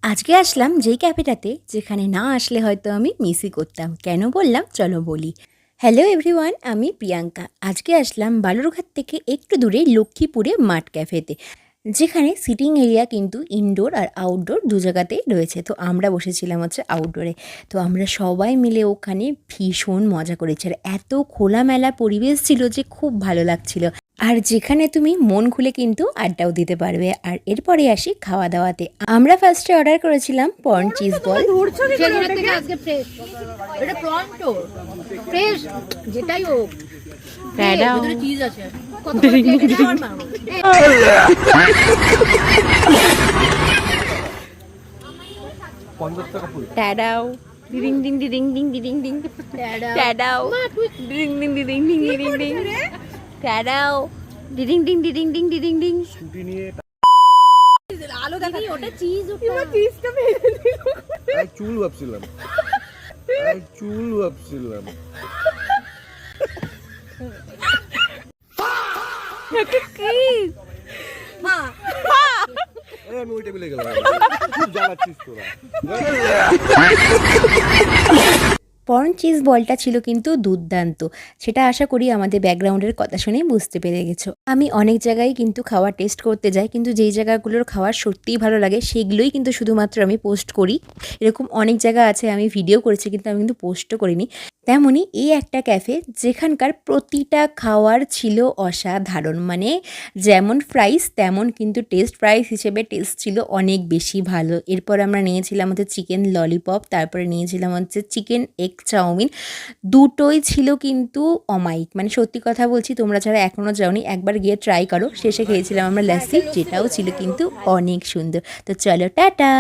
আজকে আসলাম যেই ক্যাফেটাতে যেখানে না আসলে হয়তো আমি মিসই করতাম। কেন বললাম চলো বলি। হ্যালো এভরিওয়ান, আমি প্রিয়াঙ্কা। আজকে আসলাম বালুরঘাট থেকে একটু দূরে লক্ষ্মীপুরে মাঠ ক্যাফেতে, যেখানে সিটিং এরিয়া কিন্তু ইনডোর আর আউটডোর দু জায়গাতেই রয়েছে। তো আমরা বসেছিলাম হচ্ছে আউটডোরে। তো আমরা সবাই মিলে ওখানে ভীষণ মজা করেছি, আর এত খোলামেলা পরিবেশ ছিল যে খুব ভালো লাগছিল। আর যেখানে তুমি মন খুলে কিন্তু আড্ডাও দিতে পারবে। আর এরপরে আসি খাওয়া দাওয়াতে। আমরা ফার্স্টে অর্ডার করেছিলাম prawn cheese ball. Tada ding ding ding ding ding ding tada ding ding ding ding ding ding tada ding ding ding ding ding ding. আলো দেখা ওটা চিজ, ওটা চিজটা মেরে দিল। আমি চুল ভাবছিলাম আমি ওই টেবিলে গেলাম। খুব জ্বালাচ্ছিস তোরা। পর্ন চিজ বলটা ছিল কিন্তু দুর্দান্ত। সেটা আশা করি আমাদের ব্যাকগ্রাউন্ডের কথা শুনেই বুঝতে পেরে গেছো। আমি অনেক জায়গায় কিন্তু খাওয়া টেস্ট করতে যাই, কিন্তু যেই জায়গাগুলোর খাওয়া সত্যিই ভালো লাগে সেগুলোই কিন্তু শুধুমাত্র আমি পোস্ট করি। এরকম অনেক জায়গা আছে আমি ভিডিও করেছি কিন্তু আমি কিন্তু পোস্টও করিনি। তেমনই এই একটা ক্যাফে যেখানকার প্রতিটা খাওয়ার ছিল অসাধারণ। মানে যেমন প্রাইস তেমন কিন্তু টেস্ট, প্রাইস হিসেবে টেস্ট ছিল অনেক বেশি ভালো। এরপর আমরা নিয়েছিলাম হচ্ছে চিকেন ললিপপ, তারপরে নিয়েছিলাম হচ্ছে চিকেন এগ চাউমিন। দুটোই ছিল কিন্তু অমায়িক। মানে সত্যি কথা বলছি, তোমরা যারা এখনও যাওনি একবার গিয়ে ট্রাই করো। শেষে খেয়েছিলাম আমরা লাসি, যেটাও ছিল কিন্তু অনেক সুন্দর। তো চলো টাটা।